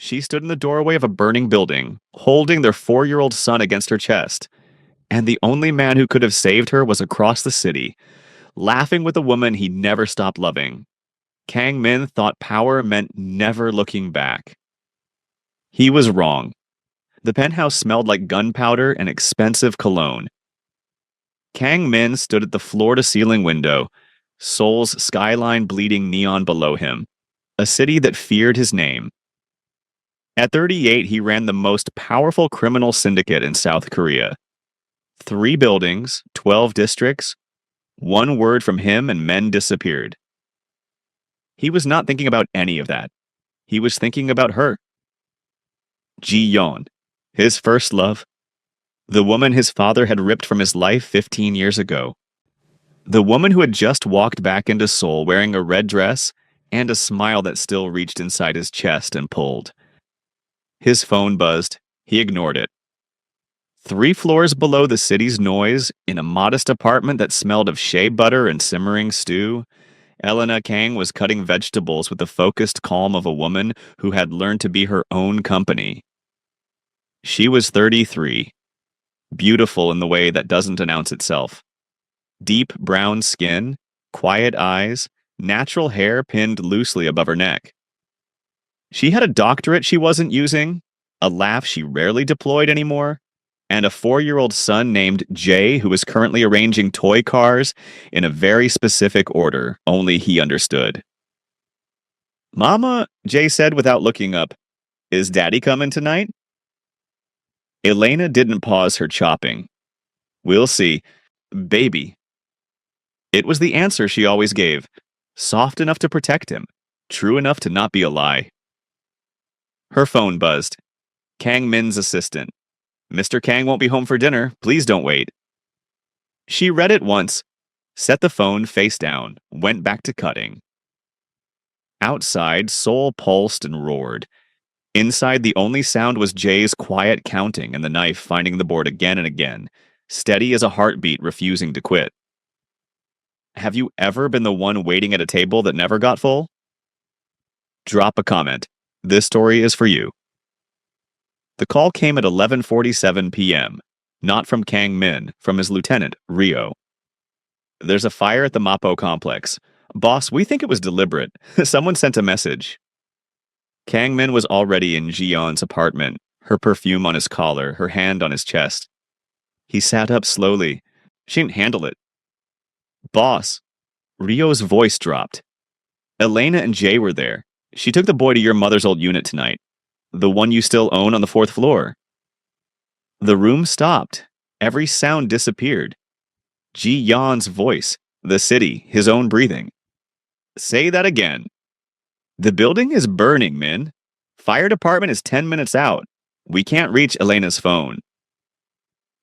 She stood in the doorway of a burning building, holding their 4-year-old son against her chest. And the only man who could have saved her was across the city, laughing with a woman he never stopped loving. Kang Min thought power meant never looking back. He was wrong. The penthouse smelled like gunpowder and expensive cologne. Kang Min stood at the floor-to-ceiling window, Seoul's skyline bleeding neon below him, a city that feared his name. At 38, he ran the most powerful criminal syndicate in South Korea. 3 buildings, 12 districts. One word from him and men disappeared. He was not thinking about any of that. He was thinking about her. Ji-yeon, his first love. The woman his father had ripped from his life 15 years ago. The woman who had just walked back into Seoul wearing a red dress and a smile that still reached inside his chest and pulled. His phone buzzed. He ignored it. 3 floors below the city's noise, in a modest apartment that smelled of shea butter and simmering stew, Elena Kang was cutting vegetables with the focused calm of a woman who had learned to be her own company. She was 33, beautiful in the way that doesn't announce itself. Deep brown skin, quiet eyes, natural hair pinned loosely above her neck. She had a doctorate she wasn't using, a laugh she rarely deployed anymore, and a 4-year-old son named Jay who was currently arranging toy cars in a very specific order only he understood. "Mama," Jay said without looking up, "is Daddy coming tonight?" Elena didn't pause her chopping. "We'll see. Baby." It was the answer she always gave, soft enough to protect him, true enough to not be a lie. Her phone buzzed. Kang Min's assistant. "Mr. Kang won't be home for dinner. Please don't wait." She read it once, set the phone face down, went back to cutting. Outside, Seoul pulsed and roared. Inside, the only sound was Jay's quiet counting and the knife finding the board again and again, steady as a heartbeat refusing to quit. Have you ever been the one waiting at a table that never got full? Drop a comment. This story is for you. The call came at 11:47 p.m., not from Kang Min, from his lieutenant, Rio. "There's a fire at the Mapo complex. Boss, we think it was deliberate. Someone sent a message." Kang Min was already in Ji-yeon's apartment, her perfume on his collar, her hand on his chest. He sat up slowly. She didn't handle it. "Boss." Rio's voice dropped. "Elena and Jay were there. She took the boy to your mother's old unit tonight. The one you still own on the 4th floor." The room stopped. Every sound disappeared. Ji-yeon's voice, the city, his own breathing. "Say that again." "The building is burning, Min. Fire department is 10 minutes out. We can't reach Elena's phone."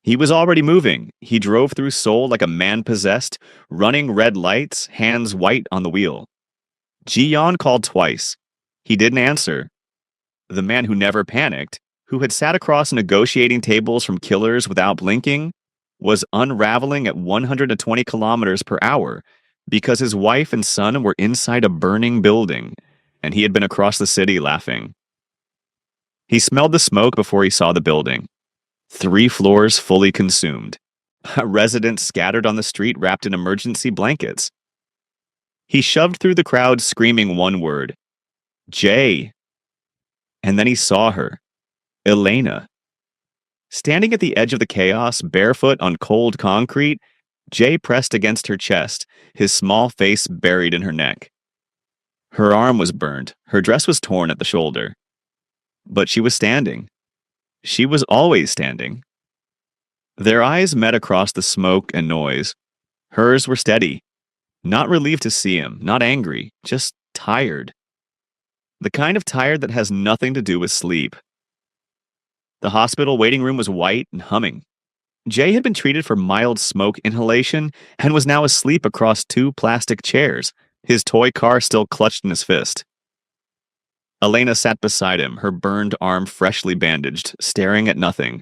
He was already moving. He drove through Seoul like a man possessed, running red lights, hands white on the wheel. Ji-yeon called twice. He didn't answer. The man who never panicked, who had sat across negotiating tables from killers without blinking, was unraveling at 120 kilometers per hour because his wife and son were inside a burning building, and he had been across the city laughing. He smelled the smoke before he saw the building. 3 floors fully consumed. Residents scattered on the street wrapped in emergency blankets. He shoved through the crowd screaming one word. "Jay." And then he saw her. Elena. Standing at the edge of the chaos, barefoot on cold concrete, Jay pressed against her chest, his small face buried in her neck. Her arm was burned, her dress was torn at the shoulder. But she was standing. She was always standing. Their eyes met across the smoke and noise. Hers were steady. Not relieved to see him, not angry, just tired. The kind of tired that has nothing to do with sleep. The hospital waiting room was white and humming. Jay had been treated for mild smoke inhalation and was now asleep across 2 plastic chairs, his toy car still clutched in his fist. Elena sat beside him, her burned arm freshly bandaged, staring at nothing.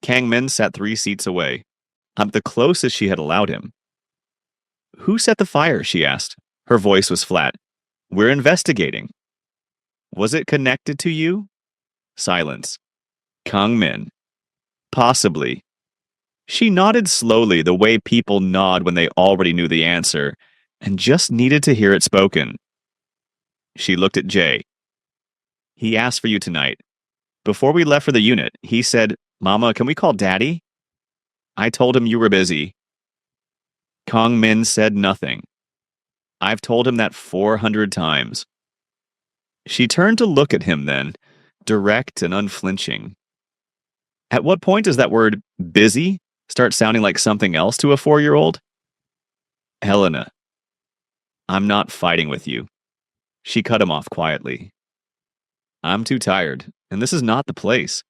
Kang Min sat 3 seats away, the closest she had allowed him. "Who set the fire?" she asked. Her voice was flat. "We're investigating." Was it connected to you? Silence. Kang Min. Possibly. She nodded slowly, the way people nod when they already knew the answer, and just needed to hear it spoken. She looked at Jay. He asked for you tonight. Before we left for the unit, he said, Mama, can we call Daddy? I told him you were busy. Kang Min said nothing. I've told him that 400 times. She turned to look at him then, direct and unflinching. At what point does that word busy start sounding like something else to a 4-year-old? Helena, I'm not fighting with you. She cut him off quietly. I'm too tired, and this is not the place.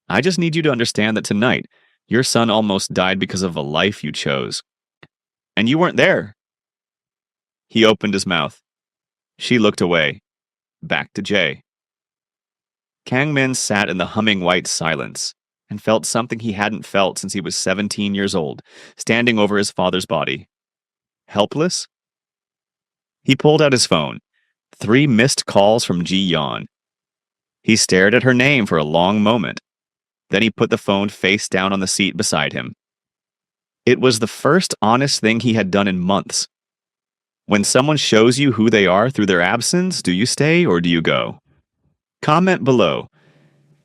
I just need you to understand that tonight, your son almost died because of a life you chose. And you weren't there. He opened his mouth. She looked away. Back to Jay. Kang Min sat in the humming white silence and felt something he hadn't felt since he was 17 years old, standing over his father's body. Helpless? He pulled out his phone. 3 missed calls from Ji Yan. He stared at her name for a long moment. Then he put the phone face down on the seat beside him. It was the first honest thing he had done in months. When someone shows you who they are through their absence, do you stay or do you go? Comment below.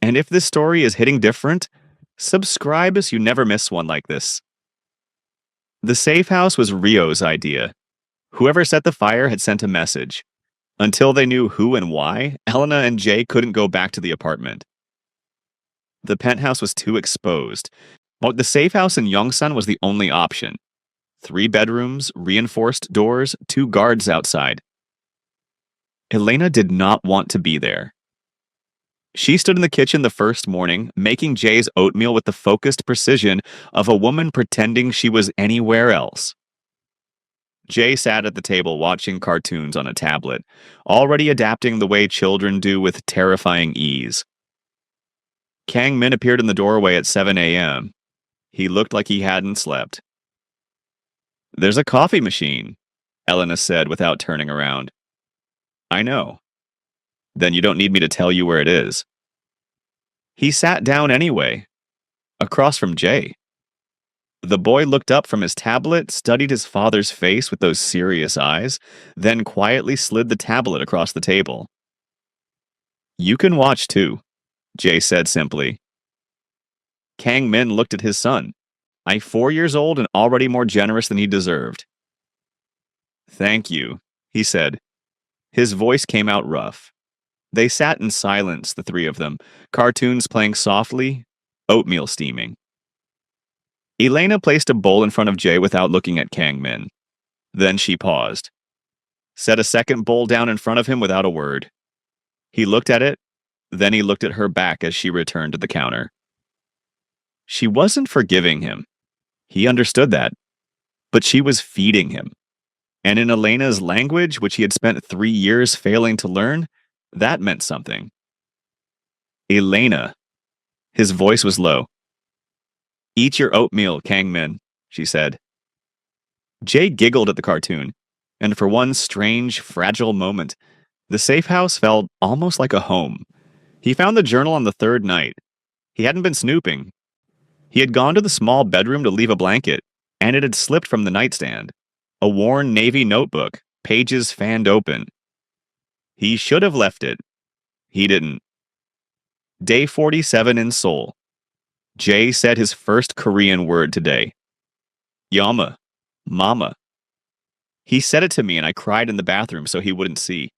And if this story is hitting different, subscribe so you never miss one like this. The safe house was Rio's idea. Whoever set the fire had sent a message. Until they knew who and why, Helena and Jay couldn't go back to the apartment. The penthouse was too exposed. But the safe house in Yongsan was the only option. 3 bedrooms, reinforced doors, 2 guards outside. Elena did not want to be there. She stood in the kitchen the first morning, making Jay's oatmeal with the focused precision of a woman pretending she was anywhere else. Jay sat at the table watching cartoons on a tablet, already adapting the way children do with terrifying ease. Kang Min appeared in the doorway at 7 a.m. He looked like he hadn't slept. There's a coffee machine, Elena said without turning around. I know. Then you don't need me to tell you where it is. He sat down anyway, across from Jay. The boy looked up from his tablet, studied his father's face with those serious eyes, then quietly slid the tablet across the table. You can watch too, Jay said simply. Kang Min looked at his son. I'm 4 years old and already more generous than he deserved. Thank you, he said. His voice came out rough. They sat in silence, the 3 of them, cartoons playing softly, oatmeal steaming. Elena placed a bowl in front of Jay without looking at Kang Min. Then she paused. Set a second bowl down in front of him without a word. He looked at it, then he looked at her back as she returned to the counter. She wasn't forgiving him. He understood that. But she was feeding him. And in Elena's language, which he had spent 3 years failing to learn, that meant something. Elena. His voice was low. Eat your oatmeal, Kang Min, she said. Jay giggled at the cartoon, and for one strange, fragile moment, the safe house felt almost like a home. He found the journal on the 3rd night. He hadn't been snooping. He had gone to the small bedroom to leave a blanket, and it had slipped from the nightstand. A worn navy notebook, pages fanned open. He should have left it. He didn't. Day 47 in Seoul. Jay said his first Korean word today. Yama. Mama. He said it to me and I cried in the bathroom so he wouldn't see.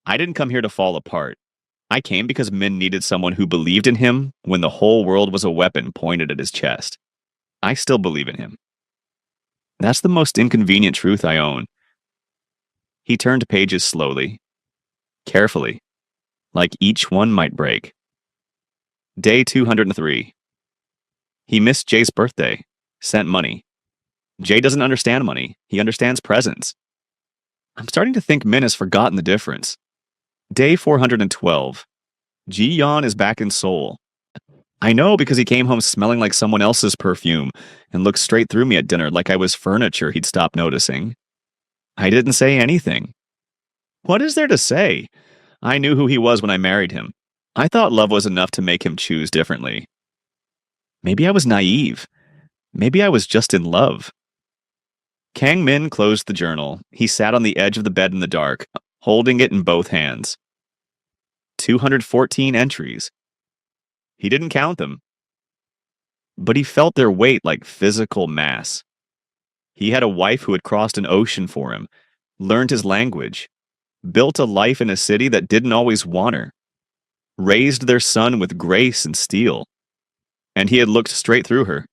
I didn't come here to fall apart. I came because Min needed someone who believed in him when the whole world was a weapon pointed at his chest. I still believe in him. That's the most inconvenient truth I own. He turned pages slowly, carefully, like each one might break. Day 203. He missed Jay's birthday, sent money. Jay doesn't understand money. He understands presents. I'm starting to think Min has forgotten the difference. Day 412. Ji Yan is back in Seoul. I know because he came home smelling like someone else's perfume and looked straight through me at dinner like I was furniture he'd stopped noticing. I didn't say anything. What is there to say? I knew who he was when I married him. I thought love was enough to make him choose differently. Maybe I was naive. Maybe I was just in love. Kang Min closed the journal. He sat on the edge of the bed in the dark, holding it in both hands. 214 entries. He didn't count them, but he felt their weight like physical mass. He had a wife who had crossed an ocean for him, learned his language, built a life in a city that didn't always want her, raised their son with grace and steel, and he had looked straight through her.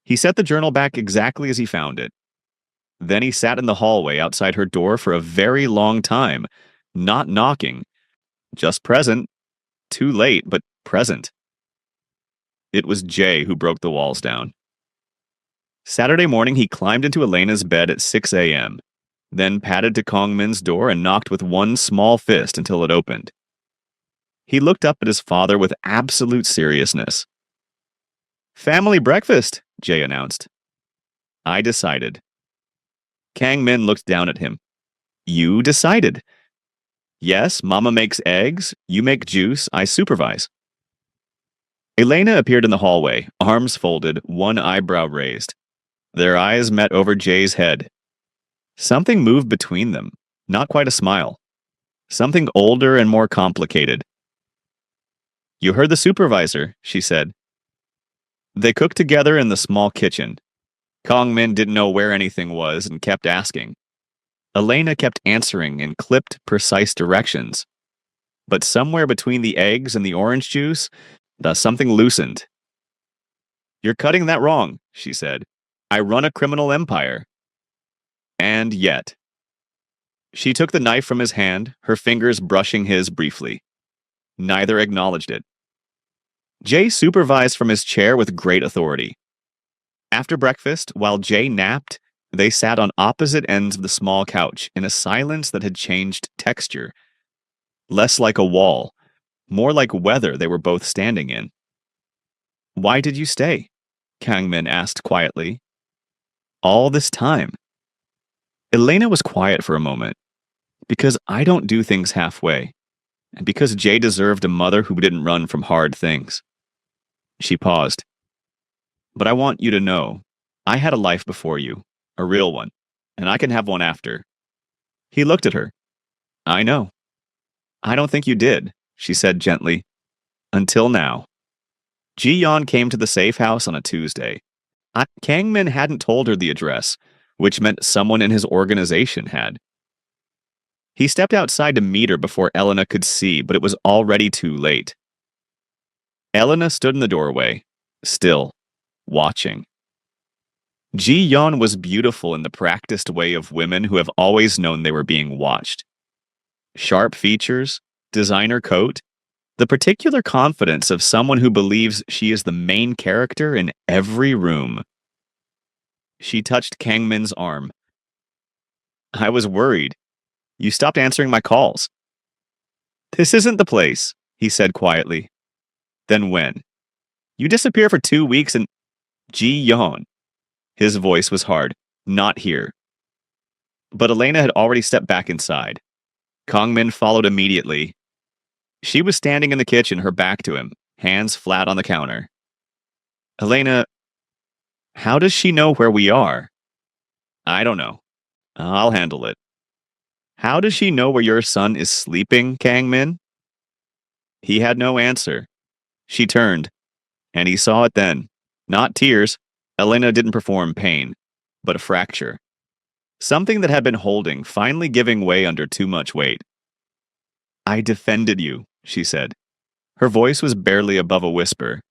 He set the journal back exactly as he found it. Then he sat in the hallway outside her door for a very long time, not knocking, just present. Too late, but present. It was Jay who broke the walls down. Saturday morning, he climbed into Elena's bed at 6 a.m., then padded to Kong Min's door and knocked with one small fist until it opened. He looked up at his father with absolute seriousness. "Family breakfast," Jay announced. "I decided." Kang Min looked down at him. "You decided?" "Yes, Mama makes eggs, you make juice, I supervise." Elena appeared in the hallway, arms folded, one eyebrow raised. Their eyes met over Jay's head. Something moved between them, not quite a smile. Something older and more complicated. "You heard the supervisor," she said. They cooked together in the small kitchen. Kong Min didn't know where anything was and kept asking. Elena kept answering in clipped, precise directions. But somewhere between the eggs and the orange juice, something loosened. "You're cutting that wrong," she said. "I run a criminal empire." And yet. She took the knife from his hand, her fingers brushing his briefly. Neither acknowledged it. Jay supervised from his chair with great authority. After breakfast, while Jay napped, they sat on opposite ends of the small couch in a silence that had changed texture. Less like a wall, more like weather they were both standing in. "Why did you stay?" Kang Min asked quietly. "All this time?" Elena was quiet for a moment. "Because I don't do things halfway. And because Jay deserved a mother who didn't run from hard things." She paused. "But I want you to know, I had a life before you, a real one, and I can have one after." He looked at her. "I know." "I don't think you did," she said gently. "Until now." Ji Yeon came to the safe house on a Tuesday. Kang Min hadn't told her the address, which meant someone in his organization had. He stepped outside to meet her before Elena could see, but it was already too late. Elena stood in the doorway, still, watching. Ji Yeon was beautiful in the practiced way of women who have always known they were being watched. Sharp features, designer coat, the particular confidence of someone who believes she is the main character in every room. She touched Kang Min's arm. "I was worried. You stopped answering my calls." "This isn't the place," he said quietly. "Then when?" "You disappear for 2 weeks and—" "Ji Yeon." His voice was hard. "Not here." But Elena had already stepped back inside. Kang Min followed immediately. She was standing in the kitchen, her back to him, hands flat on the counter. "Elena, how does she know where we are?" "I don't know. I'll handle it." "How does she know where your son is sleeping, Kang Min?" He had no answer. She turned, and he saw it then. Not tears. Elena didn't perform pain, but a fracture. Something that had been holding, finally giving way under too much weight. "I defended you," she said. Her voice was barely above a whisper.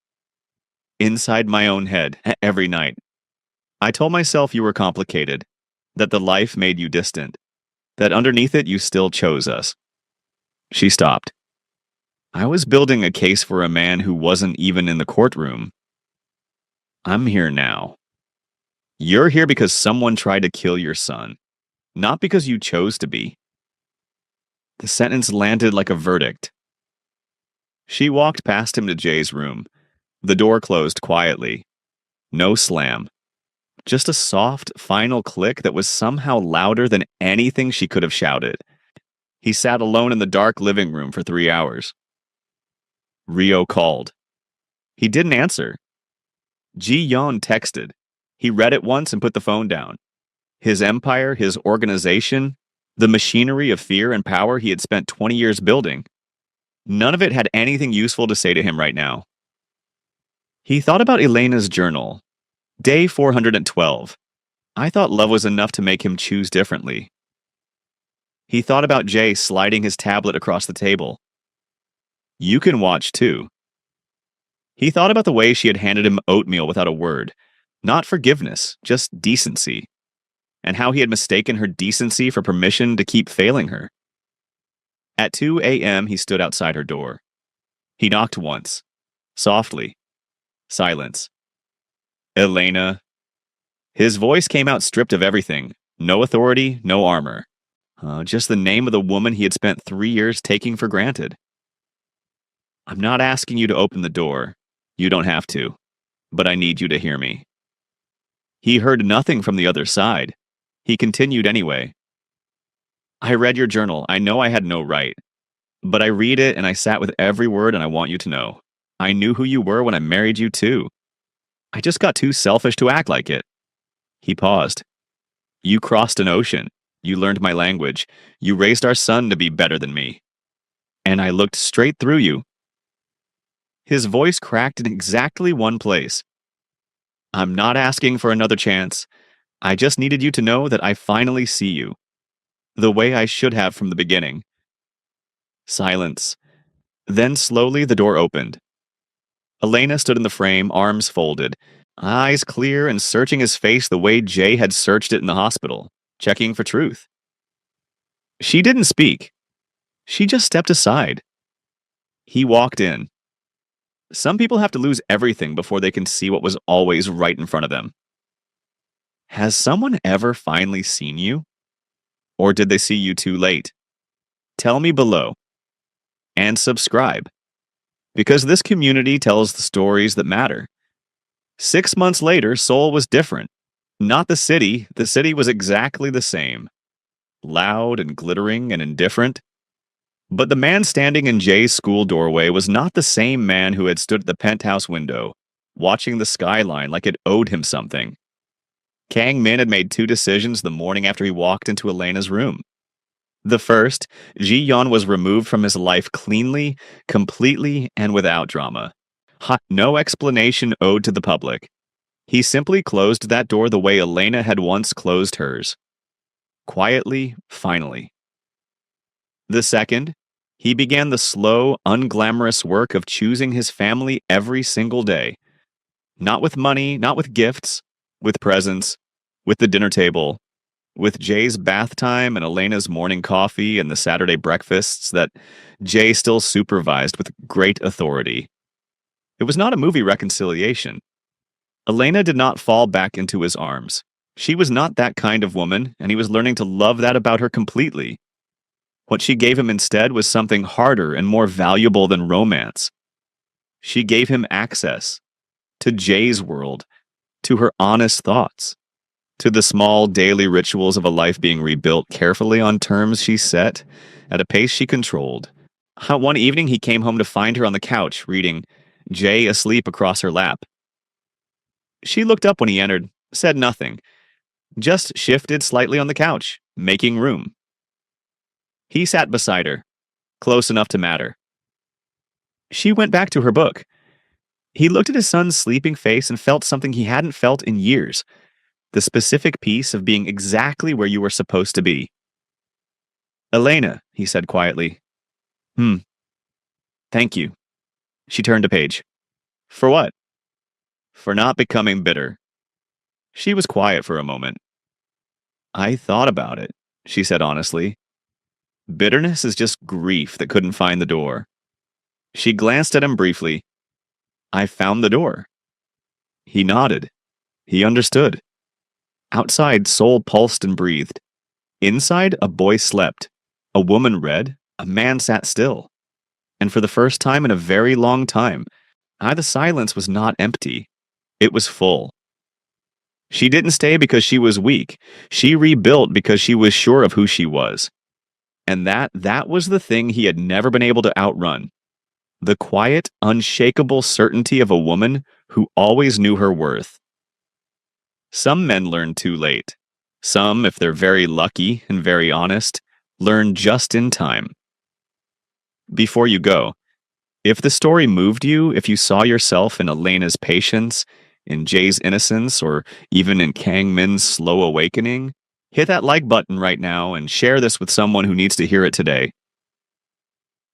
"Inside my own head, every night. I told myself you were complicated, that the life made you distant, that underneath it you still chose us." She stopped. "I was building a case for a man who wasn't even in the courtroom. I'm here now. You're here because someone tried to kill your son, not because you chose to be." The sentence landed like a verdict. She walked past him to Jay's room. The door closed quietly. No slam. Just a soft, final click that was somehow louder than anything she could have shouted. He sat alone in the dark living room for 3 hours. Rio called. He didn't answer. Ji-yeon texted. He read it once and put the phone down. His empire, his organization, the machinery of fear and power he had spent 20 years building, none of it had anything useful to say to him right now. He thought about Elena's journal. Day 412. I thought love was enough to make him choose differently. He thought about Jay sliding his tablet across the table. You can watch too. He thought about the way she had handed him oatmeal without a word. Not forgiveness, just decency. And how he had mistaken her decency for permission to keep failing her. At 2 a.m., he stood outside her door. He knocked once. Softly. Silence. Elena. His voice came out stripped of everything. No authority, no armor. Just the name of the woman he had spent 3 years taking for granted. I'm not asking you to open the door. You don't have to. But I need you to hear me. He heard nothing from the other side. He continued anyway. I read your journal. I know I had no right. But I read it and I sat with every word and I want you to know. I knew who you were when I married you too. I just got too selfish to act like it. He paused. You crossed an ocean. You learned my language. You raised our son to be better than me. And I looked straight through you. His voice cracked in exactly one place. I'm not asking for another chance. I just needed you to know that I finally see you. The way I should have from the beginning. Silence. Then slowly the door opened. Elena stood in the frame, arms folded, eyes clear and searching his face the way Jay had searched it in the hospital, checking for truth. She didn't speak. She just stepped aside. He walked in. Some people have to lose everything before they can see what was always right in front of them. Has someone ever finally seen you? Or did they see you too late? Tell me below. And subscribe. Because this community tells the stories that matter. 6 months later, Seoul was different. Not the city was exactly the same. Loud and glittering and indifferent. But the man standing in Jay's school doorway was not the same man who had stood at the penthouse window, watching the skyline like it owed him something. Kang Min had made 2 decisions the morning after he walked into Elena's room. The first, Ji-yeon was removed from his life cleanly, completely, and without drama. No explanation owed to the public. He simply closed that door the way Elena had once closed hers. Quietly, finally. The second, he began the slow, unglamorous work of choosing his family every single day. Not with money, not with gifts, with presents, with the dinner table, with Jay's bath time and Elena's morning coffee and the Saturday breakfasts that Jay still supervised with great authority. It was not a movie reconciliation. Elena did not fall back into his arms. She was not that kind of woman, and he was learning to love that about her completely. What she gave him instead was something harder and more valuable than romance. She gave him access to Jay's world, to her honest thoughts, to the small daily rituals of a life being rebuilt carefully on terms she set, at a pace she controlled. One evening he came home to find her on the couch, reading, Jay asleep across her lap. She looked up when he entered, said nothing, just shifted slightly on the couch, making room. He sat beside her, close enough to matter. She went back to her book. He looked at his son's sleeping face and felt something he hadn't felt in years. The specific peace of being exactly where you were supposed to be. Elena, he said quietly. Thank you. She turned a page. For what? For not becoming bitter. She was quiet for a moment. I thought about it, she said honestly. Bitterness is just grief that couldn't find the door. She glanced at him briefly. I found the door. He nodded. He understood. Outside, Seoul pulsed and breathed. Inside, a boy slept. A woman read. A man sat still. And for the first time in a very long time, the silence was not empty. It was full. She didn't stay because she was weak. She rebuilt because she was sure of who she was. And that was the thing he had never been able to outrun. The quiet, unshakable certainty of a woman who always knew her worth. Some men learn too late. Some, if they're very lucky and very honest, learn just in time. Before you go, if the story moved you, if you saw yourself in Elena's patience, in Jay's innocence, or even in Kang Min's slow awakening, hit that like button right now and share this with someone who needs to hear it today.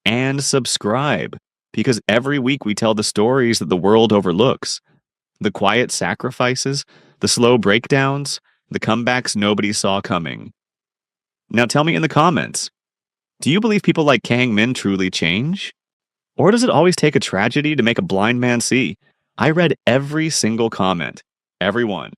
And subscribe, because every week we tell the stories that the world overlooks. The quiet sacrifices, the slow breakdowns, the comebacks nobody saw coming. Now tell me in the comments, do you believe people like Kang Min truly change? Or does it always take a tragedy to make a blind man see? I read every single comment. Every one.